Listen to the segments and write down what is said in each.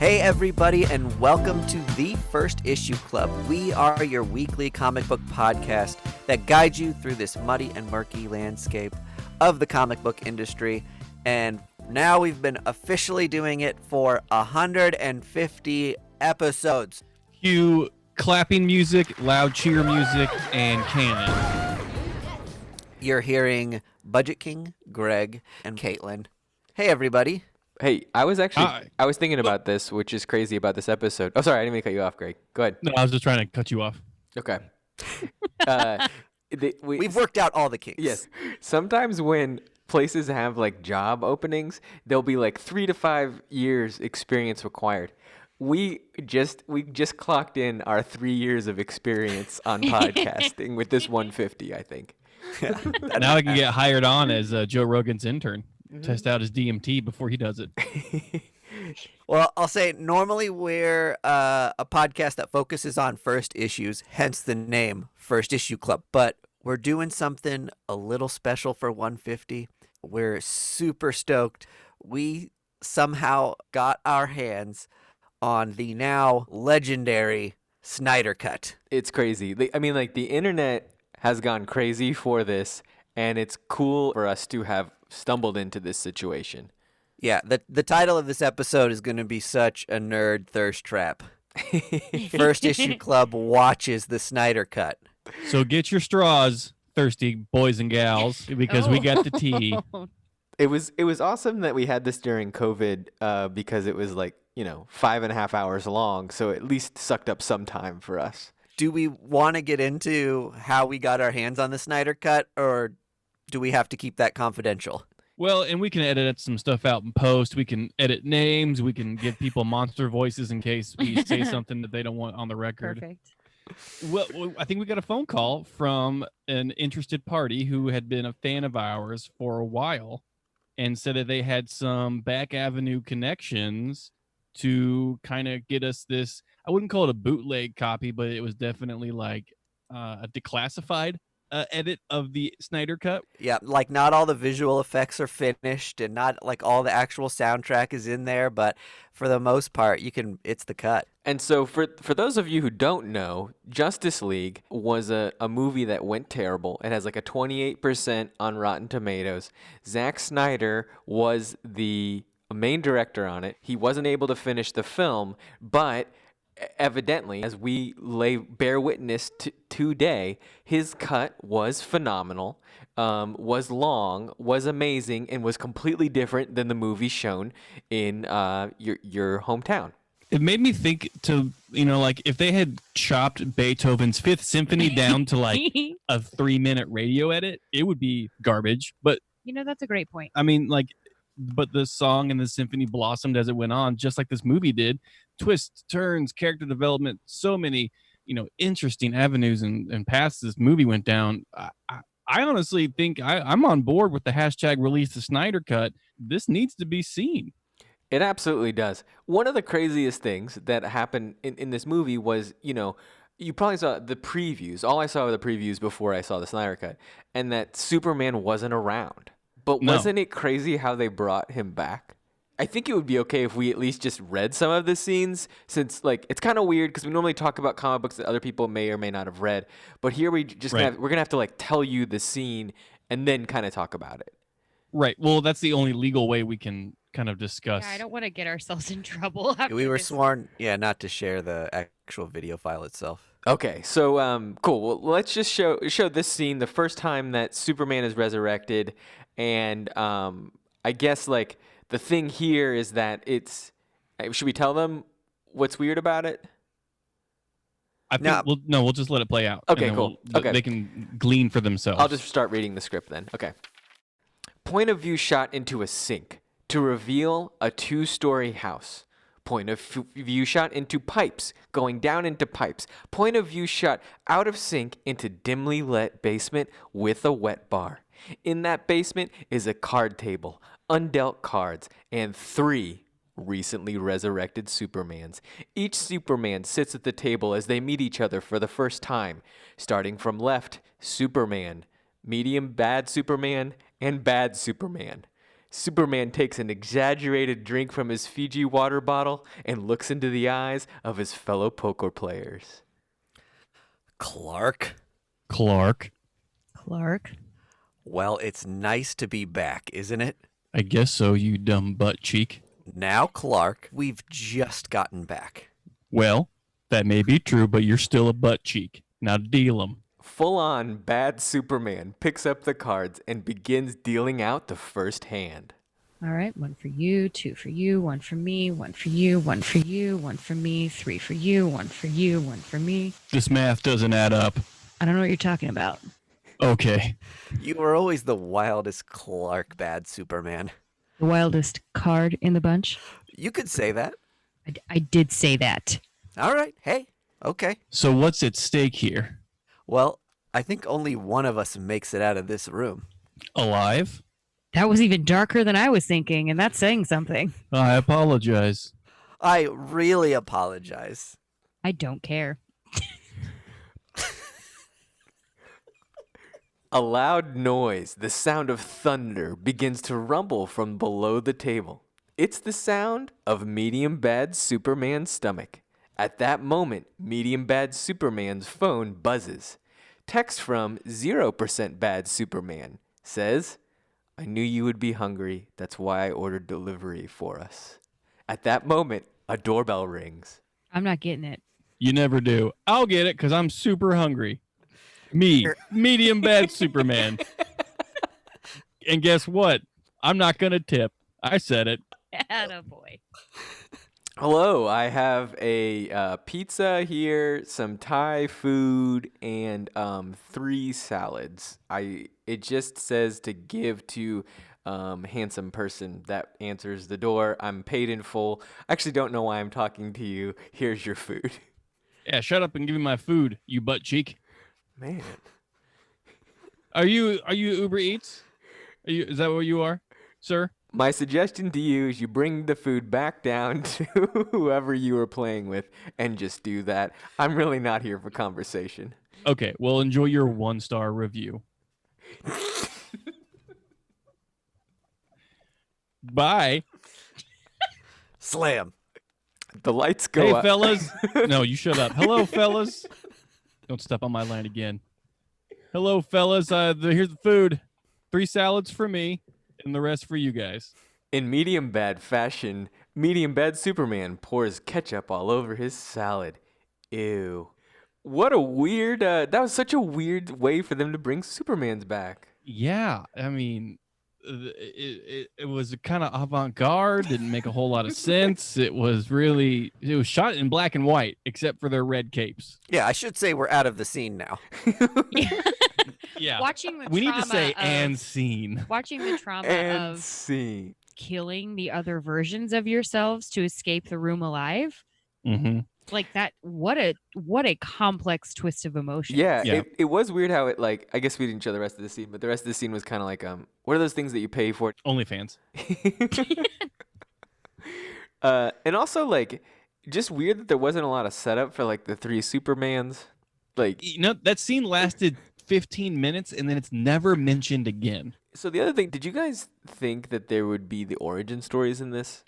Hey everybody, and welcome to the First Issue Club. We are your weekly comic book podcast that guides you through this muddy and murky landscape of the comic book industry. And now we've been officially doing it for 150 episodes. Cue clapping music, loud cheer music, and cannon. You're hearing Budget King, Greg, and Caitlin. Hey everybody. Hey, I was thinking about this, which is crazy about this episode. Oh, sorry, I didn't mean to cut you off, Greg. Go ahead. No, I was just trying to cut you off. Okay. We've worked out all the kinks. Yes. Sometimes when places have like job openings, there'll be like 3 to 5 years experience required. We just clocked in our 3 years of experience on podcasting with this 150, I think. Now I can get hired on as Joe Rogan's intern. Test out his DMT before he does it. Well, I'll say normally we're a podcast that focuses on first issues, hence the name First Issue Club. But we're doing something a little special for 150. We're super stoked. We somehow got our hands on the now legendary Snyder Cut. It's crazy. The internet has gone crazy for this, and it's cool for us to have stumbled into this situation. Yeah, the title of this episode is going to be such a nerd thirst trap. First Issue Club watches the Snyder Cut. So get your straws, thirsty boys and gals, because we got the tea. It was awesome that we had this during COVID because it was 5.5 hours long, so at least sucked up some time for us. Do we want to get into how we got our hands on the Snyder Cut, or do we have to keep that confidential? Well, and we can edit some stuff out in post. We can edit names. We can give people monster voices in case we say something that they don't want on the record. Perfect. Well, I think we got a phone call from an interested party who had been a fan of ours for a while and said that they had some back avenue connections to kind of get us this. I wouldn't call it a bootleg copy, but it was definitely like a declassified edit of the Snyder Cut. Yeah, like not all the visual effects are finished and not like all the actual soundtrack is in there, but for the most part, it's the cut. And so for those of you who don't know, Justice League was a movie that went terrible. It has like a 28% on Rotten Tomatoes. Zack Snyder was the main director on it. He wasn't able to finish the film, but evidently, as we bear witness today, his cut was phenomenal, was long, was amazing, and was completely different than the movie shown in your hometown. It made me think if they had chopped Beethoven's Fifth Symphony down to like a 3-minute radio edit, it would be garbage. But that's a great point. I mean, but the song and the symphony blossomed as it went on, just like this movie did. Twists, turns, character development, so many, interesting avenues and paths this movie went down. I honestly think I'm on board with the hashtag release the Snyder Cut. This needs to be seen. It absolutely does. One of the craziest things that happened in this movie was, you probably saw the previews. All I saw were the previews before I saw the Snyder Cut, and that Superman wasn't around. But wasn't it crazy how they brought him back? I think it would be okay if we at least just read some of the scenes, since it's kind of weird because we normally talk about comic books that other people may or may not have read. But here we're gonna have to tell you the scene and then kind of talk about it. Right. Well, that's the only legal way we can kind of discuss. Yeah, I don't want to get ourselves in trouble. We were sworn, not to share the actual video file itself. Okay, so cool. Well, let's just show this scene, the first time that Superman is resurrected, and I guess the thing here is that it's. Should we tell them what's weird about it? I think we'll just let it play out. Okay, cool. Okay, they can glean for themselves. I'll just start reading the script then. Okay. Point of view shot into a sink to reveal a 2-story house. Point of view shot into pipes, going down into pipes. Point of view shot out of sink into dimly lit basement with a wet bar. In that basement is a card table, undealt cards, and 3 recently resurrected Supermans. Each Superman sits at the table as they meet each other for the first time. Starting from left, Superman, medium bad Superman, and bad Superman. Superman takes an exaggerated drink from his Fiji water bottle and looks into the eyes of his fellow poker players. Clark? Clark. Clark. Well, it's nice to be back, isn't it? I guess so, you dumb butt cheek. Now, Clark, we've just gotten back. Well, that may be true, but you're still a butt cheek. Now deal 'em. Full-on bad Superman picks up the cards and begins dealing out the first hand. All right, 1 for you, 2 for you, 1 for me, 1 for you, 1 for you, 1 for me, 3 for you, 1 for you, 1 for me. This math doesn't add up. I don't know what you're talking about. Okay. You were always the wildest Clark bad Superman. The wildest card in the bunch. You could say that. I did say that. All right. Hey, okay. So what's at stake here? Well, I think only one of us makes it out of this room. Alive? That was even darker than I was thinking, and that's saying something. I apologize. I really apologize. I don't care. A loud noise, the sound of thunder, begins to rumble from below the table. It's the sound of Medium Bad Superman's stomach. At that moment, Medium Bad Superman's phone buzzes. Text from 0% Bad Superman says, "I knew you would be hungry. That's why I ordered delivery for us." At that moment, a doorbell rings. I'm not getting it. You never do. I'll get it because I'm super hungry. Me, medium bad Superman. And guess what? I'm not going to tip. I said it. Attaboy. Hello, I have a pizza here, some Thai food, and 3 salads. It just says to give to handsome person that answers the door. I'm paid in full. I actually don't know why I'm talking to you. Here's your food. Yeah, shut up and give me my food, you butt cheek. Man. Are you Uber Eats? Is that what you are, sir? My suggestion to you is you bring the food back down to whoever you were playing with and just do that. I'm really not here for conversation. Okay, well, enjoy your 1-star review. Bye. Slam. The lights go Hey, up. fellas. No, you shut up. Hello, fellas. Don't step on my line again. Hello, fellas. Here's the food. 3 salads for me, and the rest for you guys. In medium bad fashion, Medium Bad Superman pours ketchup all over his salad. Ew. What a weird, that was such a weird way for them to bring Superman's back. Yeah, I mean, it was kind of avant-garde. Didn't make a whole lot of sense. It was shot in black and white, except for their red capes. Yeah, I should say we're out of the scene now. Yeah, Watching the we need to trauma say of- "and scene." Watching the trauma And of see. killing the other versions of yourselves to escape the room alive. Mm-hmm. Like that, what a complex twist of emotion. Yeah, Yeah. It was weird how it, like, I guess we didn't show the rest of the scene, but the rest of the scene was kind of like, what are those things that you pay for? OnlyFans. And also, like, just weird that there wasn't a lot of setup for, like, the 3 Supermans. Like, You know, that scene lasted 15 minutes, and then it's never mentioned again. so the other thing, did you guys think that there would be the origin stories in this?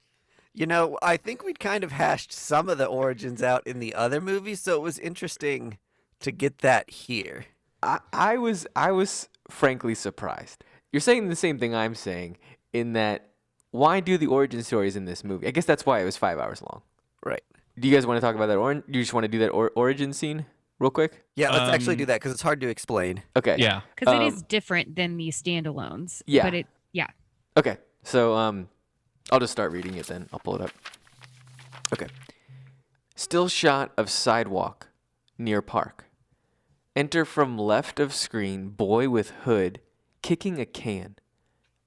You know, I think we'd kind of hashed some of the origins out in the other movies, so it was interesting to get that here. I was frankly surprised. You're saying the same thing I'm saying in that why do the origin stories in this movie? I guess that's why it was 5 hours long. Right. Do you guys want to talk about that, or do you just want to do that origin scene real quick? Yeah, let's actually Um, do that because it's hard to explain. Okay. Yeah. Because it is different than the standalones. Yeah. But yeah. Okay. So I'll just start reading it then. I'll pull it up. Okay. Still shot of sidewalk near park. Enter from left of screen boy with hood kicking a can.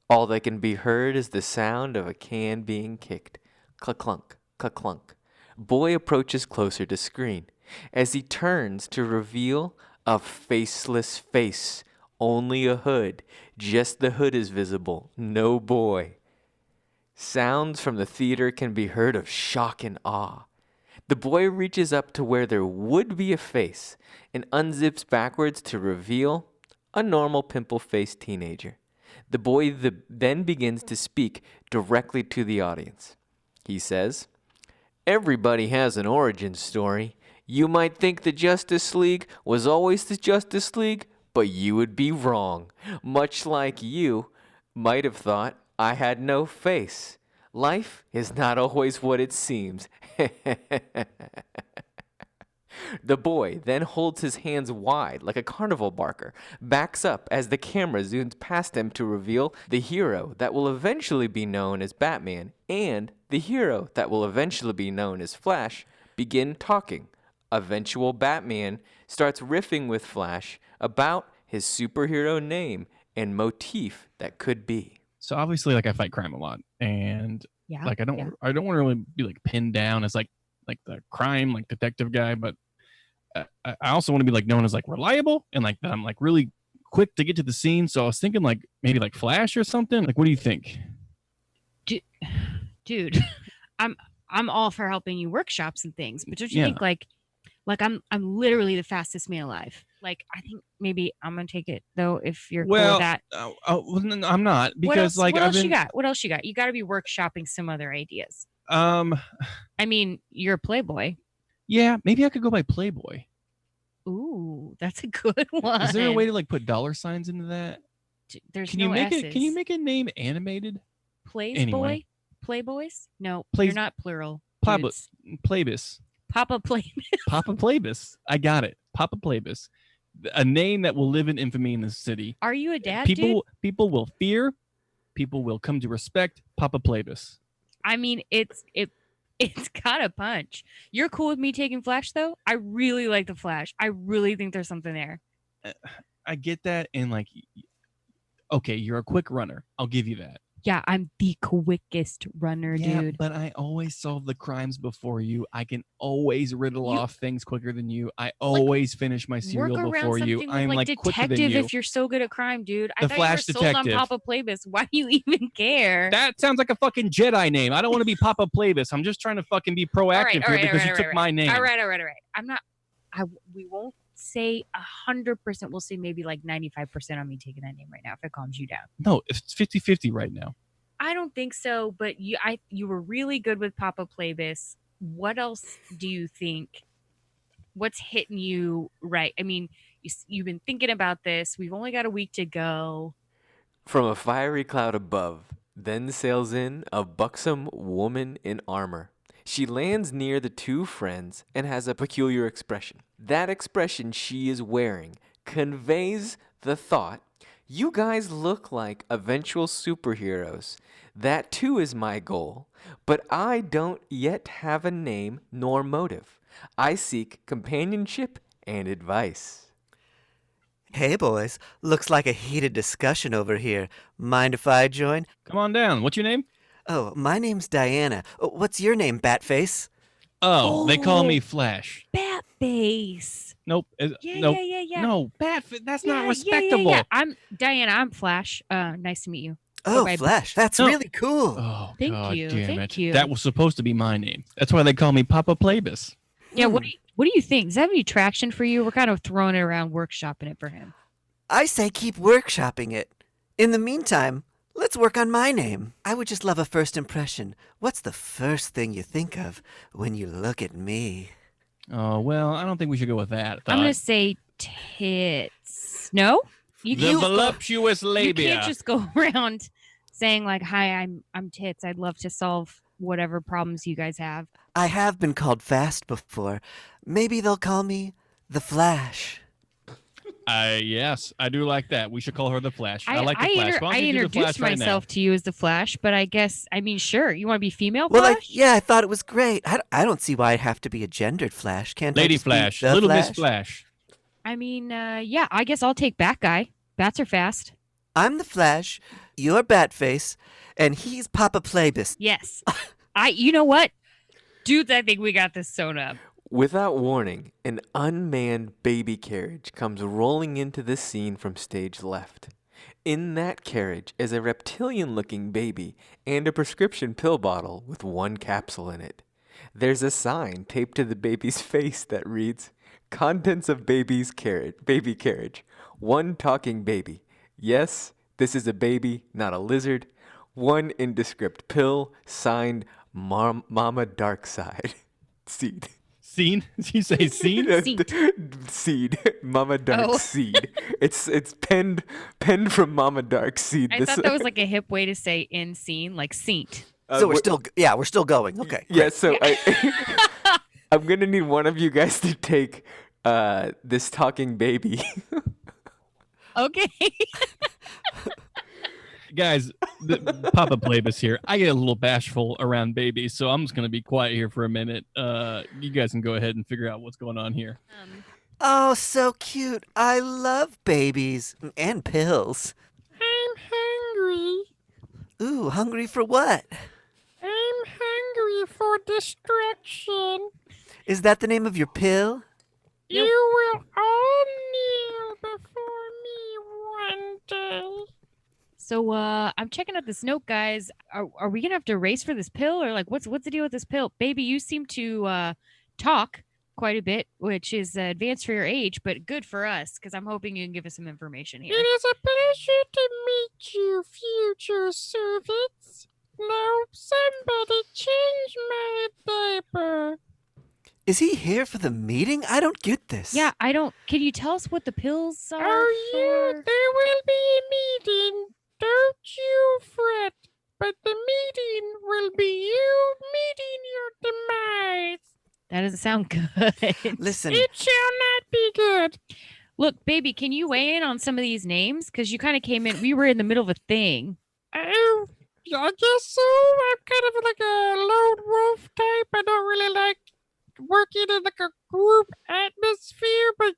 All that can be heard is the sound of a can being kicked. Clunk, clunk. Boy approaches closer to screen as he turns to reveal a faceless face. Only a hood. Just the hood is visible. No boy. Sounds from the theater can be heard of shock and awe. The boy reaches up to where there would be a face and unzips backwards to reveal a normal pimple-faced teenager. The boy then begins to speak directly to the audience. He says, "Everybody has an origin story. You might think the Justice League was always the Justice League, but you would be wrong. Much like you might have thought I had no face. Life is not always what it seems." The boy then holds his hands wide like a carnival barker, backs up as the camera zooms past him to reveal the hero that will eventually be known as Batman and the hero that will eventually be known as Flash begin talking. Eventual Batman starts riffing with Flash about his superhero name and motif that could be. So obviously, like I fight crime a lot, and Yeah. like I don't want to really be like pinned down as like the crime like detective guy, but I also want to be like known as like reliable and like that I'm like really quick to get to the scene. So I was thinking like maybe like Flash or something. Like, what do you think? Dude, I'm all for helping you workshops and things, but don't you think like I'm literally the fastest man alive? Like, I think maybe I'm gonna take it though if you're cool with that. I'm not, because what like else you got? What else you got? You got to be workshopping some other ideas. I mean, you're a Playboy. Yeah, maybe I could go by Playboy. Ooh, that's a good one. Is there a way to like put dollar signs into that? There's Can no you make S's. it? Can you make a name animated? Playboy? Playboys? No, you're not plural. dudes. Playbus. Papa Play. Papa Playbus. I got it. Papa Playbus. A name that will live in infamy in this city. Are you a dad, dude? People will fear. People will come to respect Papa Playbus. I mean, it's got a punch. You're cool with me taking Flash, though? I really like the Flash. I really think there's something there. I get that, and like, okay, you're a quick runner. I'll give you that. Yeah, I'm the quickest runner, dude. But I always solve the crimes before you. I can always riddle off things quicker than you. I always finish my cereal before you. I'm like quicker than detective you. if you're so good at crime, dude. The I thought Flash you were sold on detective. Papa Playbus. Why do you even care? That sounds like a fucking Jedi name. I don't want to be Papa Playbus. I'm just trying to fucking be proactive here because you took my name. All right. I'm not. We won't say 100%. We'll say maybe like 95% on me taking that name right now if it calms you down. No, it's 50-50 right now. I don't think so, but you were really good with Papa Playbus. What else do you think? What's hitting you right? I mean, you've been thinking about this. We've only got a week to go. From a fiery cloud above, then sails in a buxom woman in armor. She lands near the two friends and has a peculiar expression. That expression she is wearing conveys the thought, "You guys look like eventual superheroes. That too is my goal, but I don't yet have a name nor motive. I seek companionship and advice." Hey, boys. Looks like a heated discussion over here. Mind if I join? Come on down. What's your name? Oh, my name's Diana. What's your name, Batface? Oh, they call me Flash. Batface. Nope. Yeah. No, that's not respectable. Yeah. I'm Diana. I'm Flash. Nice to meet you. Oh, bye. Flash. That's No. really cool. Oh, Thank God you, damn thank it. you. That was supposed to be my name. That's why they call me Papa Playbus. Yeah. What do you think? Does that have any traction for you? We're kind of throwing it around, workshopping it for him. I say keep workshopping it. In the meantime, let's work on my name. I would just love a first impression. What's the first thing you think of when you look at me? Oh, well, I don't think we should go with that. I'm gonna say tits. No, The voluptuous you labia. can't just go around saying like, "Hi, I'm tits. I'd love to solve whatever problems you guys have." I have been called fast before. Maybe they'll call me the Flash. Yes, I do like that. We should call her the Flash. I like the Flash. Why don't I you do the introduced Flash right myself to you as the Flash, but I guess sure. You want to be female Well, Flash? yeah, I thought it was great. I don't see why I'd have to be a gendered Flash. Can't now? I Lady just be Flash, the Little Flash? Miss Flash. Yeah. I guess I'll take Bat Guy. Bats are fast. I'm the Flash, you're Batface, and he's Papa Playbus. Yes. You know what, dudes? I think we got this sewn up. Without warning, an unmanned baby carriage comes rolling into the scene from stage left. In that carriage is a reptilian-looking baby and a prescription pill bottle with one capsule in it. There's a sign taped to the baby's face that reads, "Contents of baby carriage. One talking baby. Yes, This is a baby, not a lizard. One indescript pill, signed Mama Darkside. Seed. Scene? Did you say scene? Seed. Seed. Mama Dark Oh. Seed. It's penned from Mama Dark Seed. I thought that was like a hip way to say in scene, like seat. So we're still going. Okay. Yeah, great. so I'm going to need one of you guys to take this talking baby. Okay. Guys, Papa Plavis here. I get a little bashful around babies, so I'm just going to be quiet here for a minute. You guys can go ahead and figure out what's going on here. Oh, so cute. I love babies and pills. I'm hungry. Ooh, hungry for what? I'm hungry for destruction. Is that the name of your pill? You will all kneel before me one day. So I'm checking out this note, guys. Are we gonna have to race for this pill, or like what's the deal with this pill? Baby, you seem to talk quite a bit, which is advanced for your age, but good for us because I'm hoping you can give us some information here. It is a pleasure to meet you, future servants. Now somebody change my diaper. Is he here for the meeting? I don't get this. Yeah, I don't. Can you tell us what the pills are? Oh, yeah, there will be a meeting. Don't you fret. But the meeting will be you meeting your demise. That doesn't sound good. Listen, It shall not be good. Look, baby, can you weigh in on some of these names? Because you kind of came in. We were in the middle of a thing. Oh, I guess so. I'm kind of like a lone wolf type. I don't really like working in like a group atmosphere, but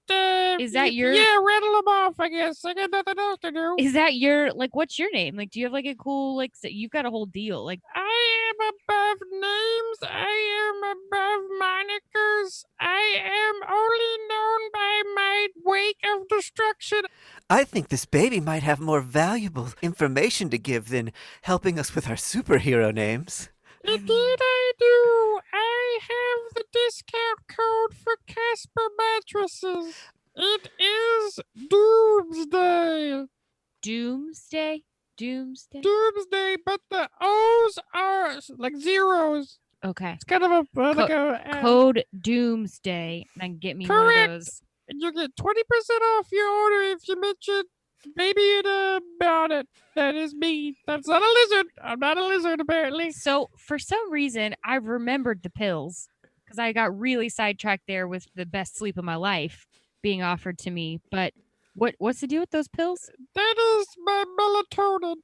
Is that your- yeah, rattle them off, I guess. I got nothing else to do. Is that your like? What's your name? Like, do you have like a cool like? You've got a whole deal. Like, I am above names. I am above monikers. I am only known by my wake of destruction. I think this baby might have more valuable information to give than helping us with our superhero names. Indeed I do. I have the discount code for Casper mattresses. It is Doomsday. Doomsday. Doomsday. Doomsday, but the O's are like zeros. Okay. It's kind of a like a Code Doomsday. Now get me one Correct. of those. you get 20% off your order if you mention baby in about it. That is me. That's not a lizard. I'm not a lizard, apparently. So for some reason, I've remembered the pills because I got really sidetracked there with the best sleep of my life being offered to me. But what's the deal with those pills? That is my melatonin.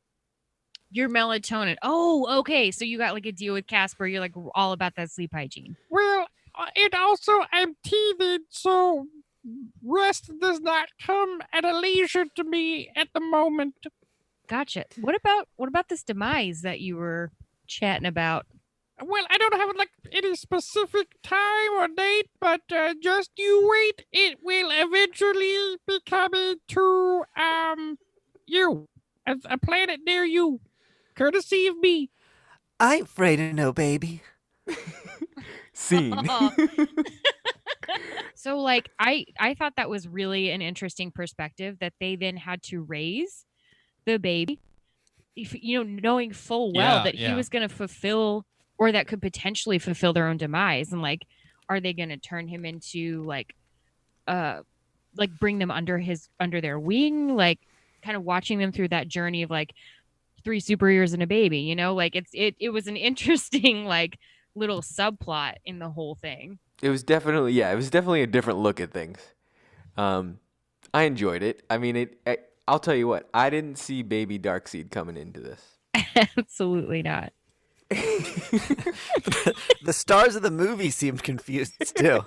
Your melatonin. Oh, okay. So you got like a deal with Casper. You're like all about that sleep hygiene. Well, and also I'm teething, so rest does not come at a leisure to me at the moment. Gotcha. What about this demise that you were chatting about? Well, I don't have like any specific time or date, but just you wait. It will eventually be coming to you, a planet near you, courtesy of me. I ain't afraid of no baby. Scene. So like I thought that was really an interesting perspective that they then had to raise the baby, knowing full well that he was going to fulfill, or that could potentially fulfill their own demise. And like, are they going to turn him into like bring them under their wing, like kind of watching them through that journey of like 3 superheroes and a baby, like it was an interesting like little subplot in the whole thing. It was definitely a different look at things. I enjoyed it. I mean, I'll tell you what, I didn't see Baby Darkseid coming into this. Absolutely not. The stars of the movie seemed confused too.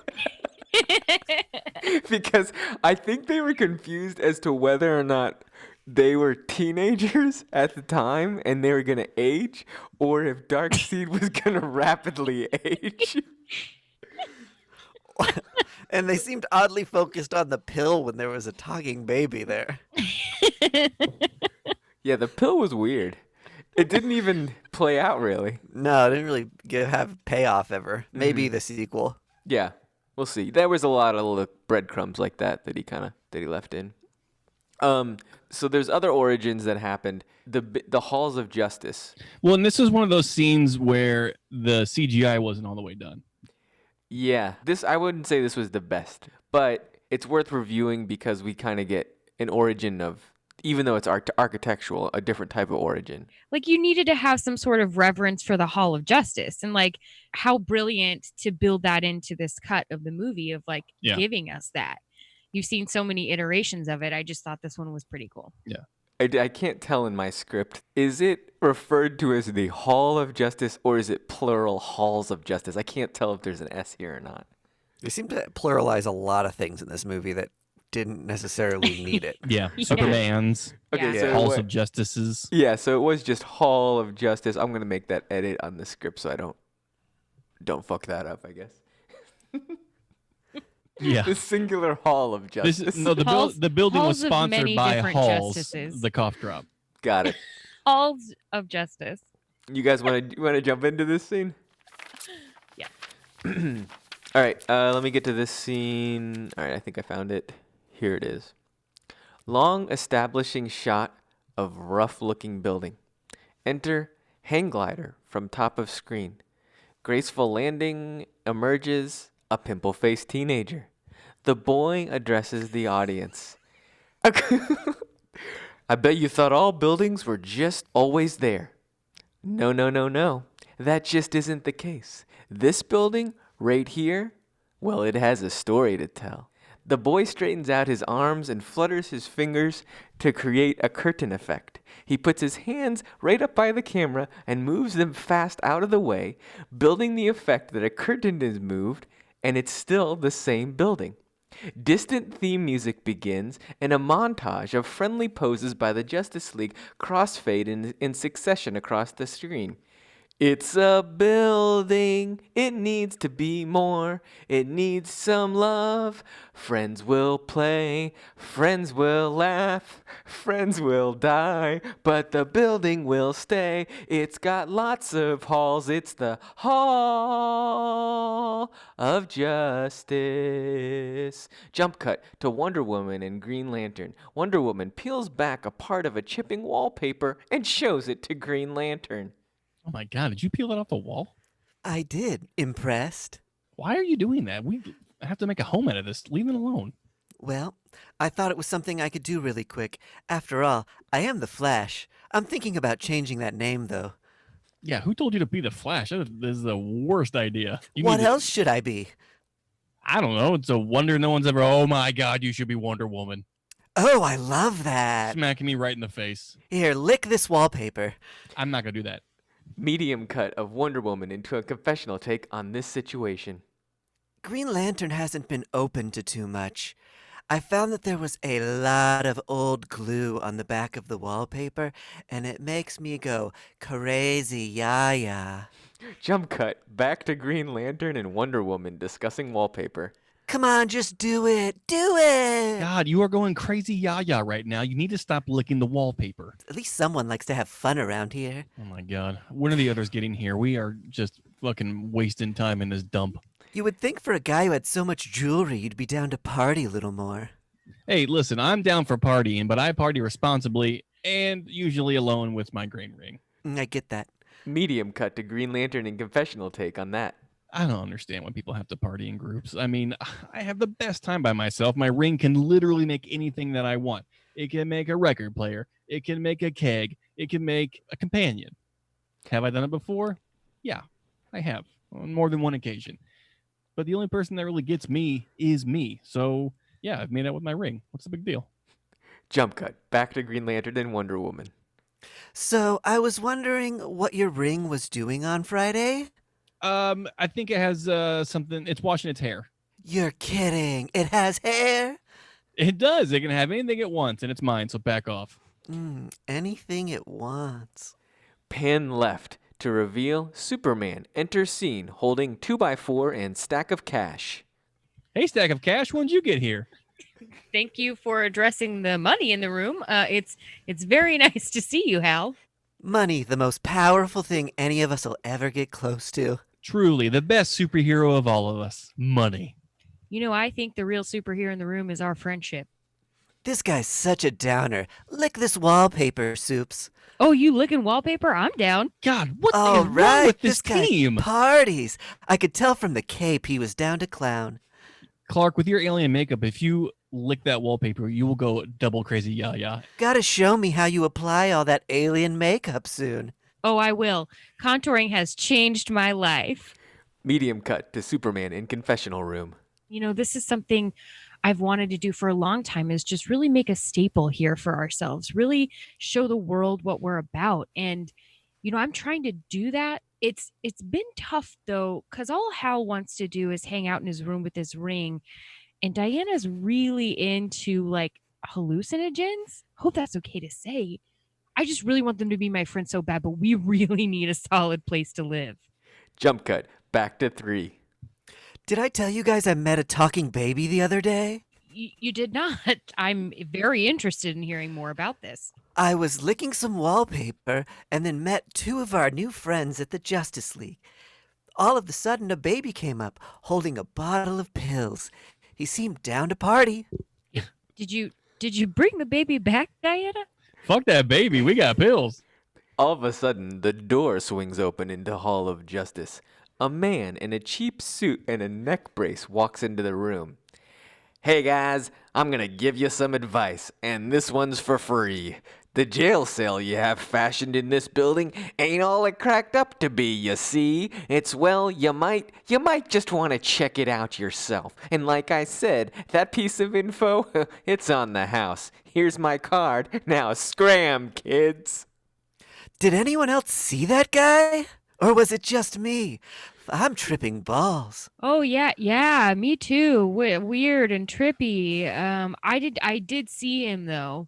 Because I think they were confused as to whether or not they were teenagers at the time and they were going to age, or if Darkseid was going to rapidly age. And they seemed oddly focused on the pill when there was a talking baby there. Yeah, the pill was weird. It didn't even play out really. No, it didn't really have payoff ever. Maybe the sequel. Yeah, we'll see. There was a lot of little breadcrumbs like that he left in. So there's other origins that happened. The halls of justice. Well, and this is one of those scenes where the CGI wasn't all the way done. Yeah, I wouldn't say this was the best, but it's worth reviewing because we kind of get an origin of, even though it's architectural, a different type of origin. Like, you needed to have some sort of reverence for the Hall of Justice, and like how brilliant to build that into this cut of the movie of like Yeah. giving us that. You've seen so many iterations of it. I just thought this one was pretty cool. Yeah. I can't tell in my script. Is it referred to as the Hall of Justice or is it plural halls of justice? I can't tell if there's an S here or not. They seem to pluralize a lot of things in this movie that didn't necessarily need it. Yeah. Yeah. Supermans, Okay, Yeah. so Halls what- of Justices. yeah, so it was just Hall of Justice. I'm gonna make that edit on the script so I don't fuck that up. I guess Yeah. the singular Hall of This Justice. is, no, the building was Halls of sponsored many by different Halls, justices. the cough drop. Got it. Halls of Justice. You guys want to jump into this scene? Yeah. All right. Let me get to this scene. All right. I think I found it. Here it is. Long establishing shot of rough-looking building. Enter hang glider from top of screen. Graceful landing emerges a pimple-faced teenager. The boy addresses the audience. I bet you thought all buildings were just always there. No, no, no, no. That just isn't the case. This building, right here, well, it has a story to tell. The boy straightens out his arms and flutters his fingers to create a curtain effect. He puts his hands right up by the camera and moves them fast out of the way, building the effect that a curtain is moved, and it's still the same building. Distant theme music begins, and a montage of friendly poses by the Justice League crossfade in succession across the screen. It's a building, it needs to be more, it needs some love. Friends will play, friends will laugh, friends will die, but the building will stay. It's got lots of halls, it's the Hall of Justice. Jump cut to Wonder Woman and Green Lantern. Wonder Woman peels back a part of a chipping wallpaper and shows it to Green Lantern. Oh my God, did you peel that off the wall? I did. Impressed? Why are you doing that? We have to make a home out of this. Leave it alone. Well, I thought it was something I could do really quick. After all, I am the Flash. I'm thinking about changing that name, though. Yeah, who told you to be the Flash? This is the worst idea. What else should I be? I don't know. It's a wonder no one's ever, oh my God, you should be Wonder Woman. Oh, I love that. Smacking me right in the face. Here, lick this wallpaper. I'm not going to do that. Medium cut of Wonder Woman into a confessional take on this situation. Green Lantern hasn't been open to too much. I found that there was a lot of old glue on the back of the wallpaper, and it makes me go crazy, yeah. Jump cut back to Green Lantern and Wonder Woman discussing wallpaper. Come on, just do it. Do it. God, you are going crazy yaya right now. You need to stop licking the wallpaper. At least someone likes to have fun around here. Oh my God. When are the others getting here? We are just fucking wasting time in this dump. You would think for a guy who had so much jewelry, you'd be down to party a little more. Hey, listen, I'm down for partying, but I party responsibly and usually alone with my green ring. I get that. Medium cut to Green Lantern and confessional take on that. I don't understand why people have to party in groups. I mean, I have the best time by myself. My ring can literally make anything that I want. It can make a record player. It can make a keg. It can make a companion. Have I done it before? Yeah, I have on more than one occasion. But the only person that really gets me is me. So, yeah, I've made out with my ring. What's the big deal? Jump cut back to Green Lantern and Wonder Woman. So, I was wondering what your ring was doing on Friday? I think it has something. It's washing its hair. You're kidding. It has hair? It does. It can have anything it wants, and it's mine. So back off. Anything it wants. Pan left to reveal Superman enters scene holding 2x4 and stack of cash. Hey, stack of cash. When'd you get here? Thank you for addressing the money in the room. It's very nice to see you, Hal. Money, the most powerful thing any of us will ever get close to. Truly, the best superhero of all of us. Money. You know, I think the real superhero in the room is our friendship. This guy's such a downer. Lick this wallpaper, Soups. Oh, you licking wallpaper? I'm down. God, what is All wrong right, with this guy team? parties. I could tell from the cape he was down to clown. Clark, with your alien makeup, if you lick that wallpaper, you will go double crazy yah. Gotta show me how you apply all that alien makeup soon. Oh, I will. Contouring has changed my life. Medium cut to Superman in confessional room. You know, this is something I've wanted to do for a long time, is just really make a staple here for ourselves, really show the world what we're about. And, you know, I'm trying to do that. It's been tough though, because all Hal wants to do is hang out in his room with his ring. And Diana's really into like hallucinogens. Hope that's okay to say. I just really want them to be my friend so bad, but we really need a solid place to live. Jump cut back to 3. Did I tell you guys I met a talking baby the other day? You did not. I'm very interested in hearing more about this. I was licking some wallpaper and then met 2 of our new friends at the Justice League. All of a sudden, a baby came up holding a bottle of pills. He seemed down to party. Did you bring the baby back, Diana? Fuck that baby. We got pills. All of a sudden, the door swings open into Hall of Justice. A man in a cheap suit and a neck brace walks into the room. Hey guys, I'm gonna give you some advice, and this one's for free. The jail cell you have fashioned in this building ain't all it cracked up to be, you see. It's, well, you might just want to check it out yourself. And like I said, that piece of info, it's on the house. Here's my card. Now scram, kids. Did anyone else see that guy? Or was it just me? I'm tripping balls. Oh yeah, me too. Weird and trippy. I did see him though.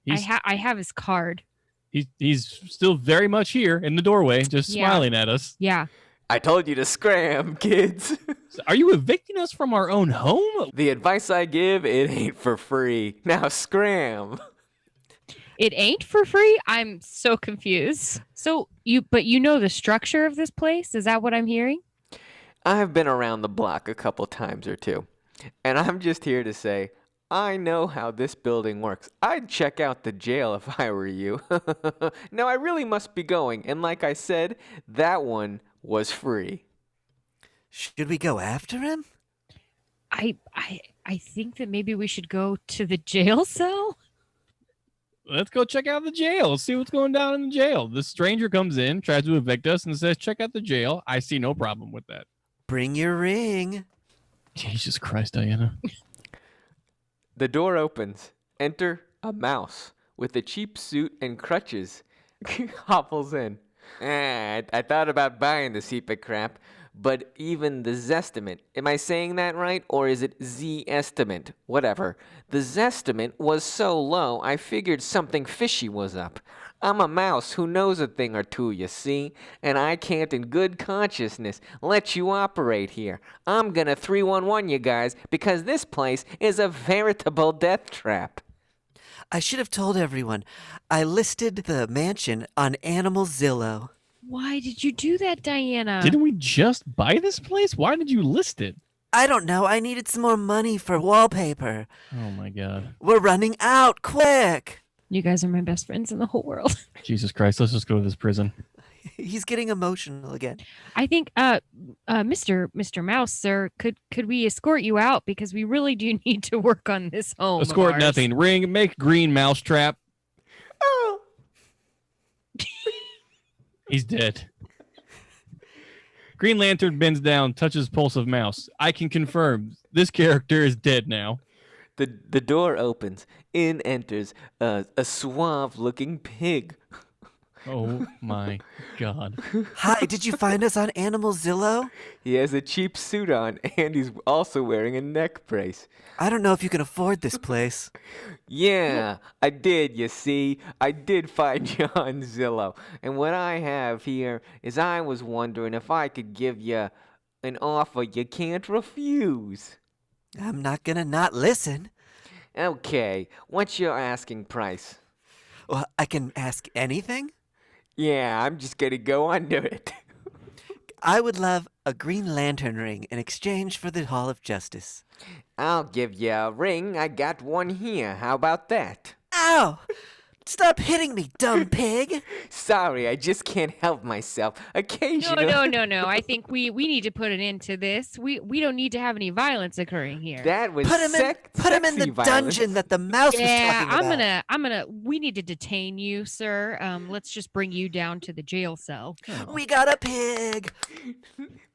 I have his card. He's still very much here in the doorway, just smiling at us. Yeah. I told you to scram, kids. Are you evicting us from our own home? The advice I give, it ain't for free. Now scram. It ain't for free? I'm so confused. So you know the structure of this place? Is that what I'm hearing? I've been around the block a couple times or two, and I'm just here to say, I know how this building works. I'd check out the jail if I were you. Now I really must be going, and like I said, that one was free. Should we go after him? I think that maybe we should go to the jail cell. Let's go check out the jail. See what's going down in the jail. The stranger comes in, tries to evict us, and says, check out the jail. I see no problem with that. Bring your ring. Jesus Christ, Diana. The door opens. Enter a mouse with a cheap suit and crutches. Hopples in. I thought about buying this heap of crap, but even the Zestimate, am I saying that right, or is it Z-estimate? Whatever. The Zestimate was so low, I figured something fishy was up. I'm a mouse who knows a thing or two, you see, and I can't in good consciousness let you operate here. I'm gonna 311 you guys, because this place is a veritable death trap. I should have told everyone. I listed the mansion on Animal Zillow. Why did you do that, Diana? Didn't we just buy this place? Why did you list it? I don't know. I needed some more money for wallpaper. Oh my God. We're running out. Quick. You guys are my best friends in the whole world. Jesus Christ. Let's just go to this prison. He's getting emotional again. I think, Mr. Mouse, sir, could we escort you out, because we really do need to work on this home. of Escort ours. nothing. Ring, make green mousetrap. Oh. He's dead. Green Lantern bends down, touches pulse of mouse. I can confirm this character is dead now. The door opens. In enters a suave-looking pig. Oh my God. Hi, did you find us on Animal Zillow? He has a cheap suit on, and he's also wearing a neck brace. I don't know if you can afford this place. Yeah, I did, you see. I did find you on Zillow. And what I have here is I was wondering if I could give you an offer you can't refuse. I'm not gonna not listen. Okay, what's your asking price? Well, I can ask anything? Yeah, I'm just gonna go under it. I would love a Green Lantern ring in exchange for the Hall of Justice. I'll give you a ring. I got one here. How about that? Ow! Stop hitting me, dumb pig! Sorry, I just can't help myself. No, Occasionally. no. I think we need to put an end to this. We don't need to have any violence occurring here. That was Put him in sexy the violence. dungeon that the mouse was yeah, talking about. I'm gonna. We need to detain you, sir. Let's just bring you down to the jail cell. We got a pig!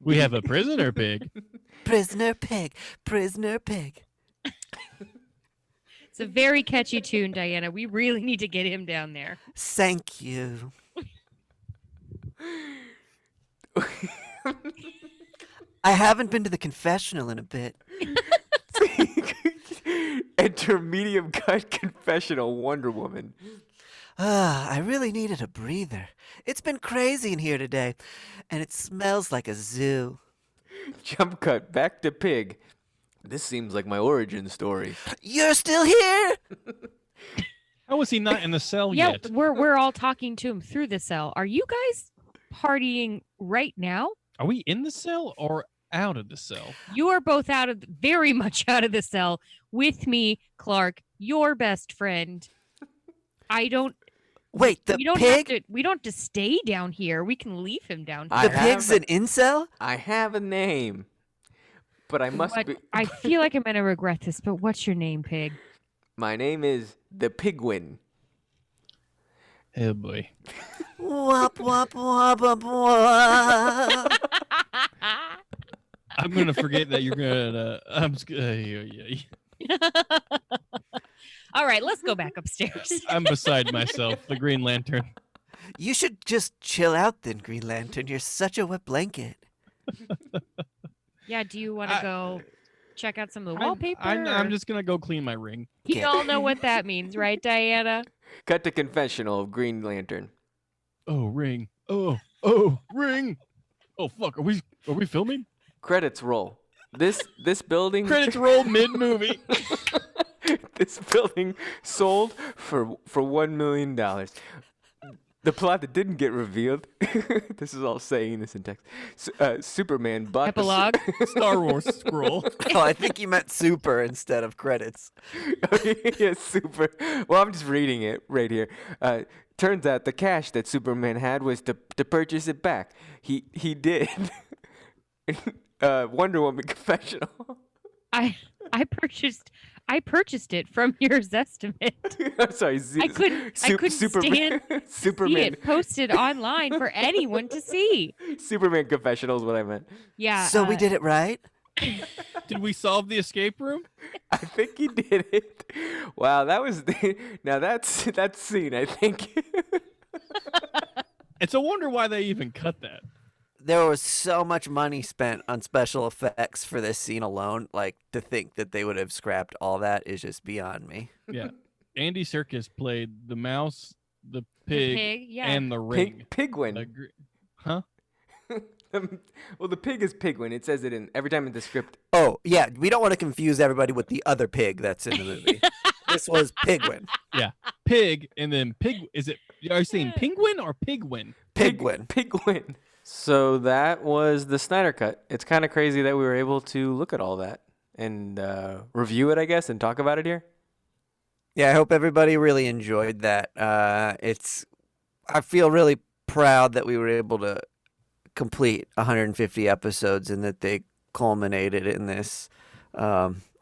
We have a prisoner pig. Prisoner pig, prisoner pig. It's a very catchy tune, Diana. We really need to get him down there. Thank you. I haven't been to the confessional in a bit. Enter medium cut confessional Wonder Woman. I really needed a breather. It's been crazy in here today, and it smells like a zoo. Jump cut back to pig. This seems like my origin story. You're still here? How was he not in the cell Yeah, yet? we're all talking to him through the cell. Are you guys partying right now? Are we in the cell or out of the cell? You are both very much out of the cell with me, Clark, your best friend. I don't. Wait, the we don't have pig? to. We don't have to stay down here. We can leave him down I here. The pig's have- an incel? I have a name, but I must But be. I feel like I'm gonna regret this. But what's your name, pig? My name is the Pigwin. Oh boy. Wop, wop, wop, wop, wop. I'm gonna forget that you're gonna. All right, let's go back upstairs. I'm beside myself. The Green Lantern. You should just chill out then, Green Lantern. You're such a wet blanket. Yeah, do you want to go check out some of the wallpaper? I'm or- just gonna go clean my ring. You all know what that means, right, Diana? Cut to confessional of Green Lantern. Oh, ring. Oh, ring. Oh fuck. Are we filming? Credits roll. This building. Credits roll mid movie. This building sold for $1 million. The plot that didn't get revealed. This is all saying this in text. Superman bought Epilogue. Star Wars scroll. Oh, I think you meant super instead of credits. Yeah, super. Well, I'm just reading it right here. Turns out the cash that Superman had was to purchase it back. He did. Wonder Woman confessional. I purchased it from your Zestimate. I'm sorry. I couldn't Superman. See Superman. it posted online for anyone to see. Superman confessional is what I meant. Yeah. So we did it right? Did we solve the escape room? I think he did it. Wow, that was now that's scene. I think. It's a wonder why they even cut that. There was so much money spent on special effects for this scene alone. Like, to think that they would have scrapped all that is just beyond me. Yeah. Andy Serkis played the mouse, the The pig, pig, yeah. and the ring. Pigwin. Huh? Well, the pig is Pigwin. It says it in every time in the script. Oh, yeah, we don't want to confuse everybody with the other pig that's in the movie. This was Pigwin. Yeah. Pig and then pig. Is it? Are you saying penguin or pigwin? Pigwin. Pigwin. So that was the Snyder Cut. It's kind of crazy that we were able to look at all that and review it, I guess, and talk about it here. Yeah, I hope everybody really enjoyed that. I feel really proud that we were able to complete 150 episodes and that they culminated in this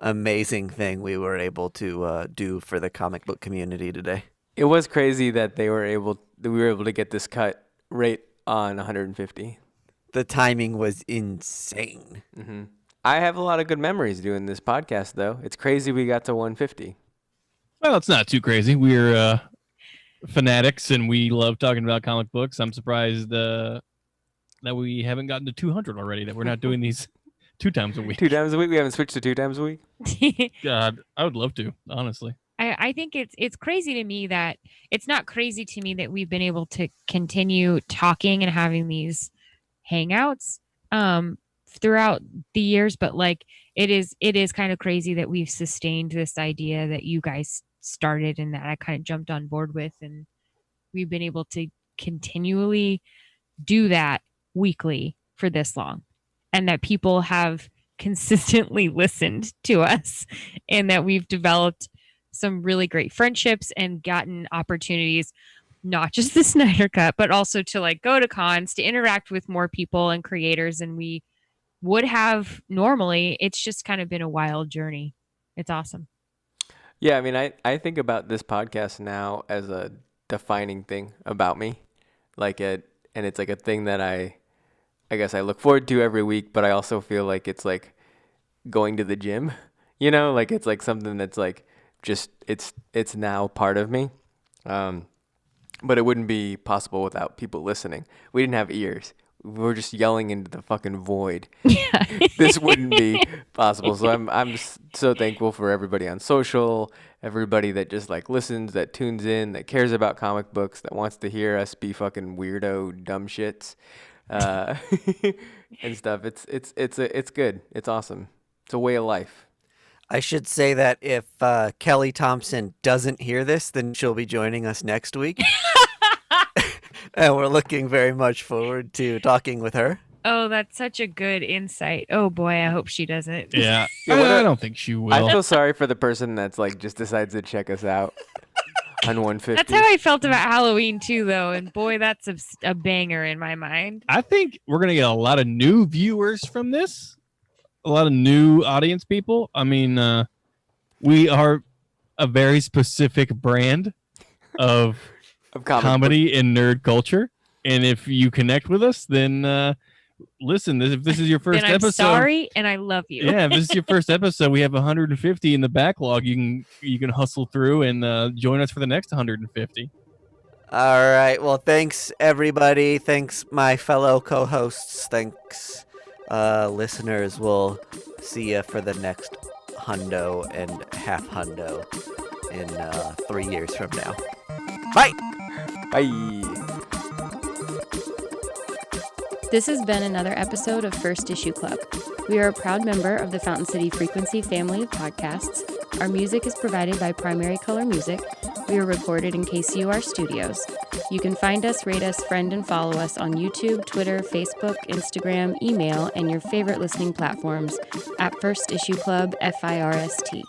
amazing thing we were able to do for the comic book community today. It was crazy that we were able to get this cut right on 150. The timing was insane. Mm-hmm. I have a lot of good memories doing this podcast, though. It's crazy we got to 150. Well, it's not too crazy. We're fanatics and we love talking about comic books. I'm surprised that we haven't gotten to 200 already, that we're not doing these 2 times a week. 2 times a week? We haven't switched to 2 times a week? God, I would love to, honestly. I think it's crazy to me that it's not crazy to me that we've been able to continue talking and having these hangouts throughout the years, but like it is kind of crazy that we've sustained this idea that you guys started and that I kind of jumped on board with, and we've been able to continually do that weekly for this long, and that people have consistently listened to us, and that we've developed some really great friendships and gotten opportunities, not just the Snyder Cut, but also to like go to cons, to interact with more people and creators than we would have normally. It's just kind of been a wild journey. It's awesome. Yeah, I mean, I think about this podcast now as a defining thing about me, and it's like a thing that I guess I look forward to every week, but I also feel like it's like going to the gym, like it's like something that's like just it's now part of me. But it wouldn't be possible without people listening. We didn't have ears. We were just yelling into the fucking void. Yeah. This wouldn't be possible. So I'm so thankful for everybody on social, everybody that just like listens, that tunes in, that cares about comic books, that wants to hear us be fucking weirdo dumb shits, and stuff. It's good. It's awesome. It's a way of life. I should say that if Kelly Thompson doesn't hear this, then she'll be joining us next week. And we're looking very much forward to talking with her. Oh, that's such a good insight. Oh boy, I hope she doesn't. Yeah, Yeah, I don't think she will. I feel sorry for the person that's like just decides to check us out on 150. That's how I felt about Halloween too, though, and boy, that's a banger in my mind. I think we're gonna get a lot of new viewers from this, a lot of new audience people. I mean, we are a very specific brand of comedy and nerd culture, and if you connect with us, then listen. If this is your first then I'm episode, sorry, and I love you. yeah, if this is your first episode, we have 150 in the backlog. You can hustle through and join us for the next 150. All right. Well, thanks, everybody. Thanks, my fellow co-hosts. Thanks, listeners. We'll see you for the next hundo and half hundo in 3 years from now. Bye. Bye. This has been another episode of First Issue Club. We are a proud member of the Fountain City Frequency family of podcasts. Our music is provided by Primary Color Music. We are recorded in KCUR Studios. You can find us, rate us, friend, and follow us on YouTube, Twitter, Facebook, Instagram, email, and your favorite listening platforms at First Issue Club, FIRST.